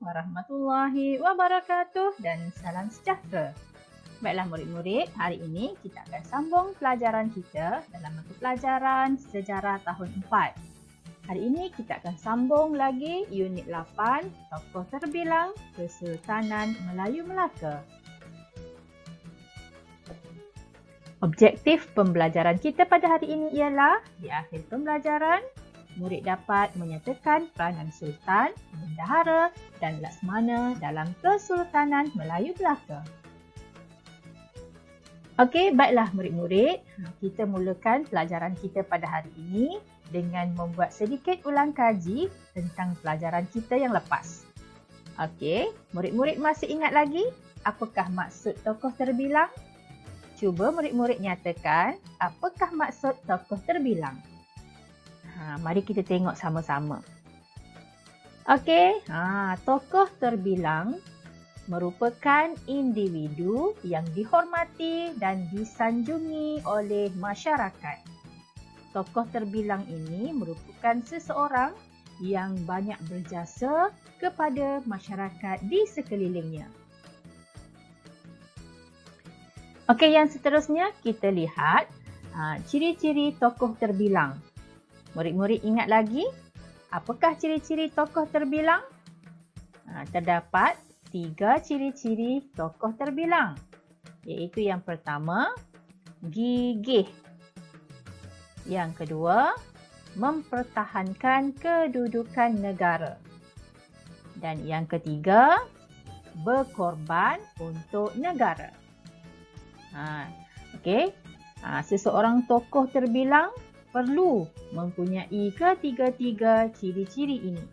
warahmatullahi wabarakatuh dan salam sejahtera. Baiklah murid-murid, hari ini kita akan sambung pelajaran kita dalam mata pelajaran Sejarah Tahun 4. Hari ini kita akan sambung lagi unit 8, Tokoh Terbilang Kesultanan Melayu Melaka. Objektif pembelajaran kita pada hari ini ialah di akhir pembelajaran, murid dapat menyatakan peranan Sultan, Bendahara dan Laksmana dalam Kesultanan Melayu Melaka. Okey, baiklah murid-murid, kita mulakan pelajaran kita pada hari ini dengan membuat sedikit ulang kaji tentang pelajaran kita yang lepas. Okey, murid-murid masih ingat lagi apakah maksud tokoh terbilang? Cuba murid-murid nyatakan apakah maksud tokoh terbilang. Mari kita tengok sama-sama. Okey, tokoh terbilang merupakan individu yang dihormati dan disanjungi oleh masyarakat. Tokoh terbilang ini merupakan seseorang yang banyak berjasa kepada masyarakat di sekelilingnya. Okey, yang seterusnya kita lihat ciri-ciri tokoh terbilang. Murid-murid ingat lagi, apakah ciri-ciri tokoh terbilang? Terdapat 3 ciri-ciri tokoh terbilang, iaitu yang pertama, gigih. Yang kedua, mempertahankan kedudukan negara. Dan yang ketiga, berkorban untuk negara. Okey, seseorang tokoh terbilang perlu mempunyai ketiga-tiga ciri-ciri ini.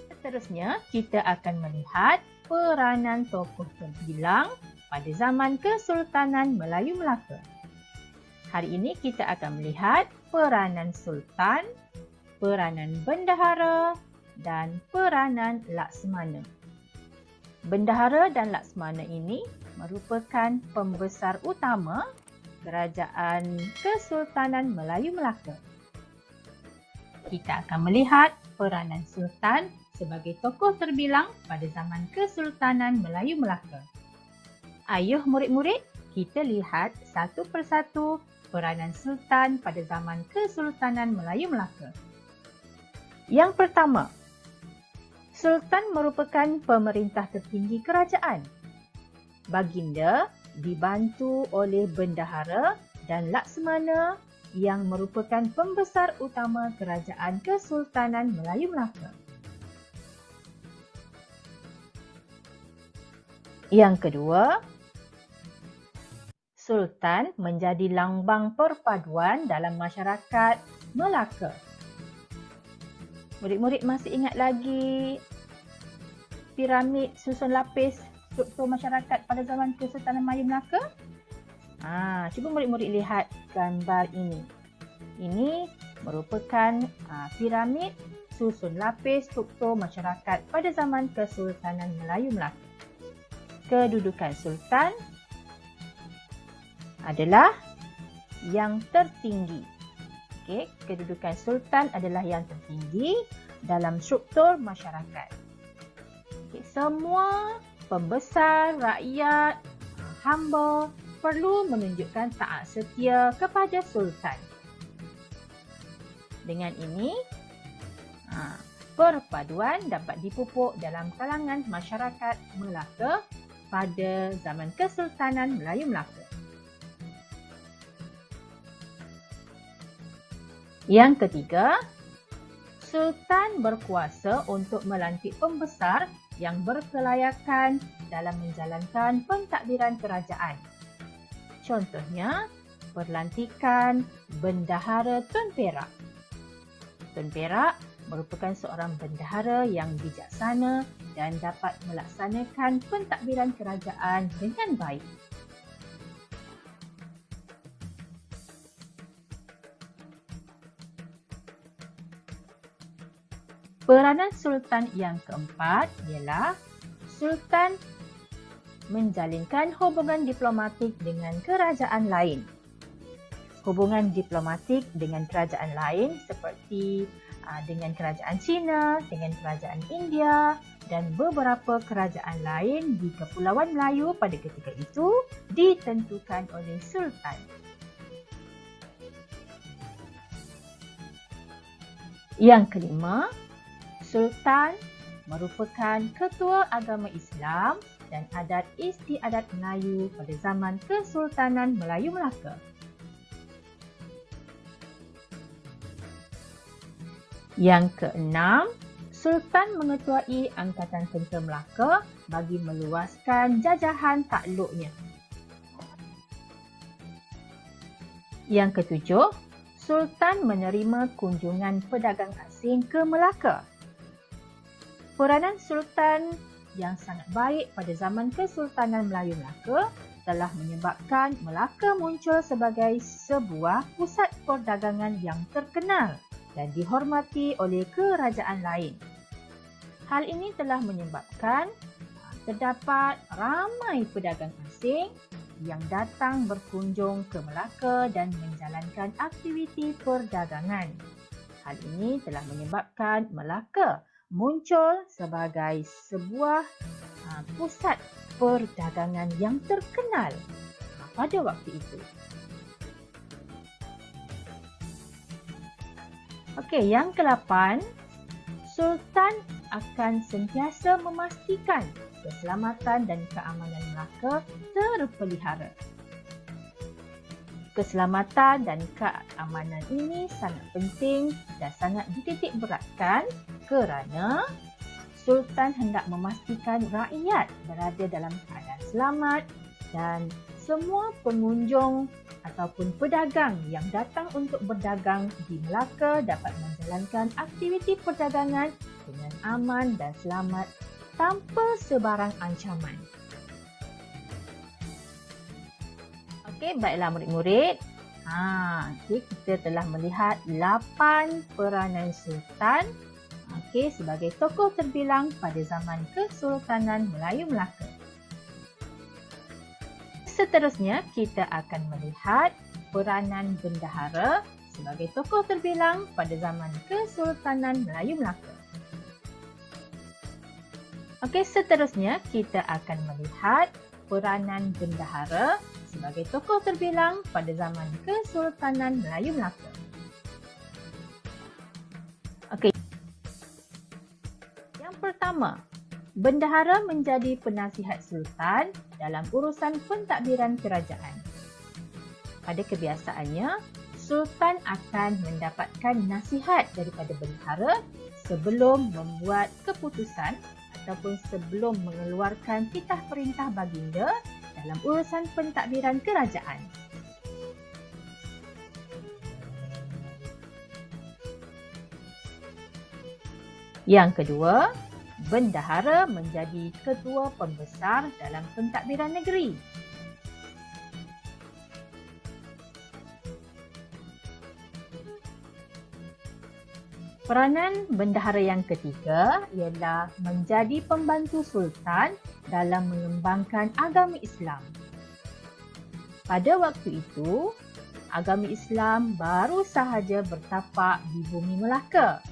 Seterusnya, kita akan melihat peranan tokoh terbilang pada zaman Kesultanan Melayu Melaka. Hari ini kita akan melihat peranan Sultan, peranan Bendahara dan peranan Laksmana. Bendahara dan Laksmana ini merupakan pembesar utama Kerajaan Kesultanan Melayu Melaka. Kita akan melihat peranan Sultan sebagai tokoh terbilang pada zaman Kesultanan Melayu Melaka. Ayuh murid-murid, kita lihat satu persatu peranan Sultan pada zaman Kesultanan Melayu Melaka. Yang pertama, Sultan merupakan pemerintah tertinggi kerajaan. Baginda dibantu oleh Bendahara dan Laksmana yang merupakan pembesar utama Kerajaan Kesultanan Melayu Melaka. Yang kedua, Sultan menjadi lambang perpaduan dalam masyarakat Melaka. Murid-murid masih ingat lagi piramid susun lapis struktur masyarakat pada zaman Kesultanan Melayu Melaka? Cuba murid-murid lihat gambar ini. Ini merupakan piramid susun lapis struktur masyarakat pada zaman Kesultanan Melayu Melaka. Kedudukan Sultan adalah yang tertinggi. Okey, kedudukan Sultan adalah yang tertinggi dalam struktur masyarakat. Okey, semua pembesar, rakyat, hamba perlu menunjukkan taat setia kepada Sultan. Dengan ini, perpaduan dapat dipupuk dalam kalangan masyarakat Melaka pada zaman Kesultanan Melayu Melaka. Yang ketiga, Sultan berkuasa untuk melantik pembesar yang berkelayakan dalam menjalankan pentadbiran kerajaan. Contohnya, perlantikan Bendahara Tun Perak. Tun Perak merupakan seorang bendahara yang bijaksana dan dapat melaksanakan pentadbiran kerajaan dengan baik. Peranan Sultan yang keempat ialah Sultan menjalinkan hubungan diplomatik dengan kerajaan lain. hubungan diplomatik dengan kerajaan lain seperti dengan kerajaan China, dengan kerajaan India dan beberapa kerajaan lain di Kepulauan Melayu pada ketika itu ditentukan oleh Sultan. Yang kelima, Sultan merupakan ketua agama Islam dan adat istiadat Melayu pada zaman Kesultanan Melayu Melaka. Yang keenam, Sultan mengetuai Angkatan Tentera Melaka bagi meluaskan jajahan takluknya. Yang ketujuh, Sultan menerima kunjungan pedagang asing ke Melaka. Peranan Sultan yang sangat baik pada zaman Kesultanan Melayu Melaka telah menyebabkan Melaka muncul sebagai sebuah pusat perdagangan yang terkenal dan dihormati oleh kerajaan lain. Hal ini telah menyebabkan terdapat ramai pedagang asing yang datang berkunjung ke Melaka dan menjalankan aktiviti perdagangan. Hal ini telah menyebabkan Melaka muncul sebagai sebuah pusat perdagangan yang terkenal pada waktu itu. Okey, yang ke-8, Sultan akan sentiasa memastikan keselamatan dan keamanan Melaka terpelihara. Keselamatan dan keamanan ini sangat penting dan sangat dititik beratkan kerana Sultan hendak memastikan rakyat berada dalam keadaan selamat dan semua pengunjung ataupun pedagang yang datang untuk berdagang di Melaka dapat menjalankan aktiviti perdagangan dengan aman dan selamat tanpa sebarang ancaman. Okey, baiklah murid-murid. Kita telah melihat 8 peranan Sultan sebagai tokoh terbilang pada zaman Kesultanan Melayu Melaka. Seterusnya, kita akan melihat peranan bendahara sebagai tokoh terbilang pada zaman Kesultanan Melayu Melaka. Okey, seterusnya kita akan melihat peranan bendahara sebagai tokoh terbilang pada zaman Kesultanan Melayu Melaka. Okey. Yang pertama, bendahara menjadi penasihat sultan dalam urusan pentadbiran kerajaan. Pada kebiasaannya, sultan akan mendapatkan nasihat daripada bendahara sebelum membuat keputusan ataupun sebelum mengeluarkan titah perintah baginda dalam urusan pentadbiran kerajaan. Yang kedua, bendahara menjadi ketua pembesar dalam pentadbiran negeri. Peranan bendahara yang ketiga ialah menjadi pembantu sultan dalam mengembangkan agama Islam. Pada waktu itu, agama Islam baru sahaja bertapak di bumi Melaka.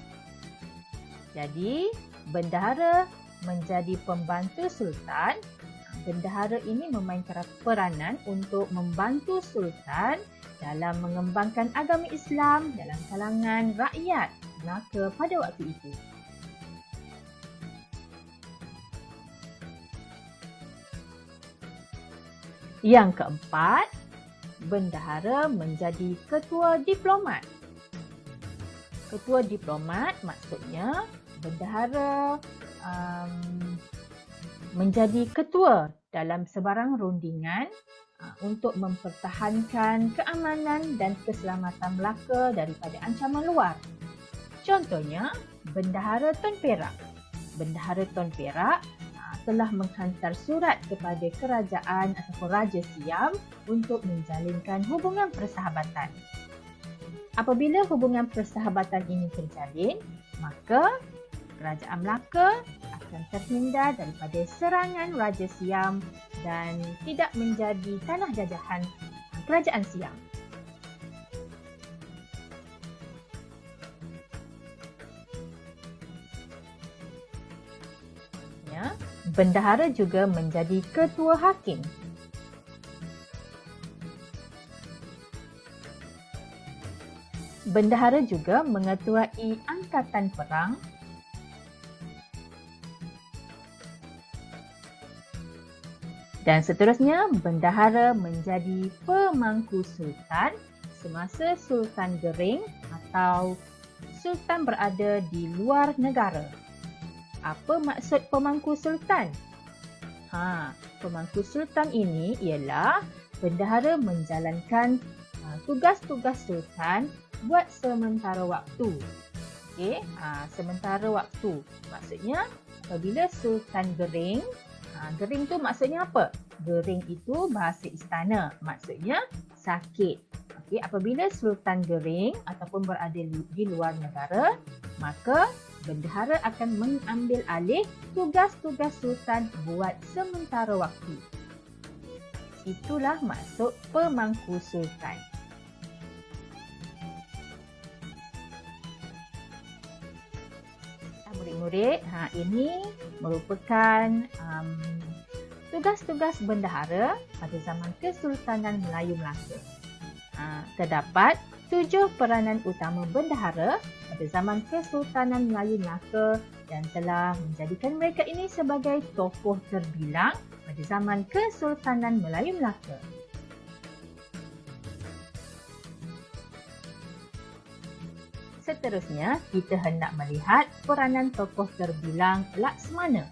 Jadi, bendahara menjadi pembantu sultan. Bendahara ini memainkan peranan untuk membantu sultan dalam mengembangkan agama Islam dalam kalangan rakyat Melaka pada waktu itu. Yang keempat, bendahara menjadi ketua diplomat. Ketua diplomat maksudnya bendahara menjadi ketua dalam sebarang rundingan untuk mempertahankan keamanan dan keselamatan Melaka daripada ancaman luar. Contohnya, Bendahara Tun Perak. Bendahara Tun Perak telah menghantar surat kepada kerajaan ataupun Raja Siam untuk menjalinkan hubungan persahabatan. Apabila hubungan persahabatan ini terjalin, maka Kerajaan Melaka akan terhindar daripada serangan Raja Siam dan tidak menjadi tanah jajahan Kerajaan Siam. bendahara juga menjadi ketua hakim. Bendahara juga mengetuai angkatan perang, dan seterusnya bendahara menjadi pemangku sultan semasa Sultan Gering atau sultan berada di luar negara. Apa maksud pemangku sultan? Pemangku sultan ini ialah bendahara menjalankan tugas-tugas sultan buat sementara waktu. Okey, sementara waktu. Maksudnya apabila Sultan Gering, Gering tu maksudnya apa? Gering itu bahasa istana, maksudnya sakit. Okey, apabila Sultan Gering ataupun berada di luar negara, maka bendahara akan mengambil alih tugas-tugas sultan buat sementara waktu. Itulah maksud pemangku sultan. Murid-murid, ini merupakan tugas-tugas bendahara pada zaman Kesultanan Melayu Melaka. Terdapat 7 peranan utama bendahara pada zaman Kesultanan Melayu Melaka dan telah menjadikan mereka ini sebagai tokoh terbilang pada zaman Kesultanan Melayu Melaka. Seterusnya, kita hendak melihat peranan tokoh terbilang Laksmana.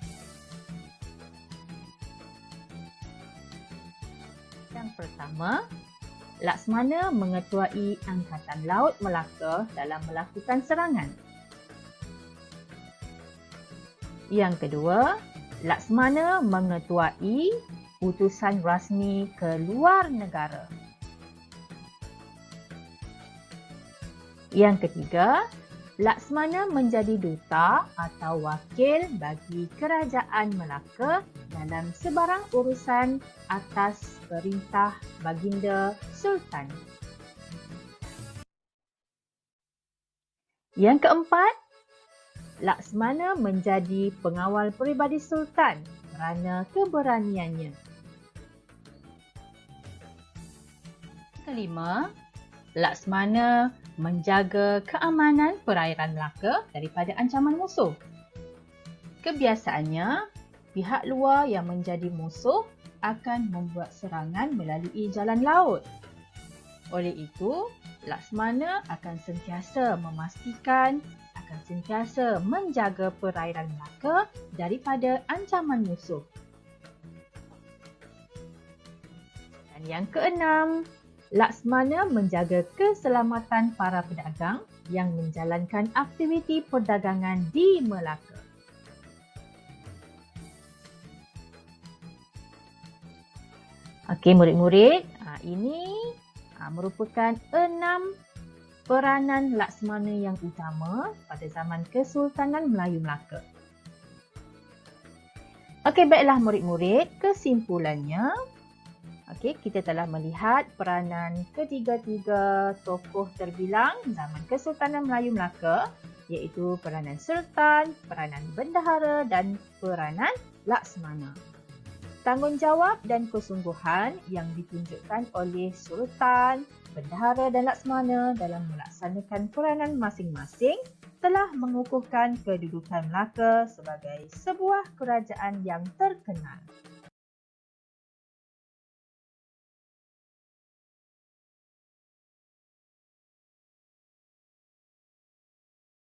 Yang pertama, Laksmana mengetuai Angkatan Laut Melaka dalam melakukan serangan. Yang kedua, Laksmana mengetuai utusan rasmi ke luar negara. Yang ketiga, Laksmana menjadi duta atau wakil bagi Kerajaan Melaka dalam sebarang urusan atas perintah Baginda Sultan. Yang keempat, Laksmana menjadi pengawal peribadi Sultan kerana keberaniannya. Kelima, Laksmana menjaga keamanan perairan Melaka daripada ancaman musuh. Kebiasaannya, pihak luar yang menjadi musuh akan membuat serangan melalui jalan laut. Oleh itu, Laksmana akan sentiasa menjaga perairan Melaka daripada ancaman musuh. Dan yang keenam, Laksmana menjaga keselamatan para pedagang yang menjalankan aktiviti perdagangan di Melaka. Okey murid-murid, ini merupakan 6 peranan Laksmana yang utama pada zaman Kesultanan Melayu Melaka. Okey, baiklah murid-murid, kesimpulannya, kita telah melihat peranan ketiga-tiga tokoh terbilang zaman Kesultanan Melayu Melaka, iaitu peranan Sultan, peranan Bendahara dan peranan Laksmana. Tanggungjawab dan kesungguhan yang ditunjukkan oleh Sultan, Bendahara dan Laksmana dalam melaksanakan peranan masing-masing telah mengukuhkan kedudukan Melaka sebagai sebuah kerajaan yang terkenal.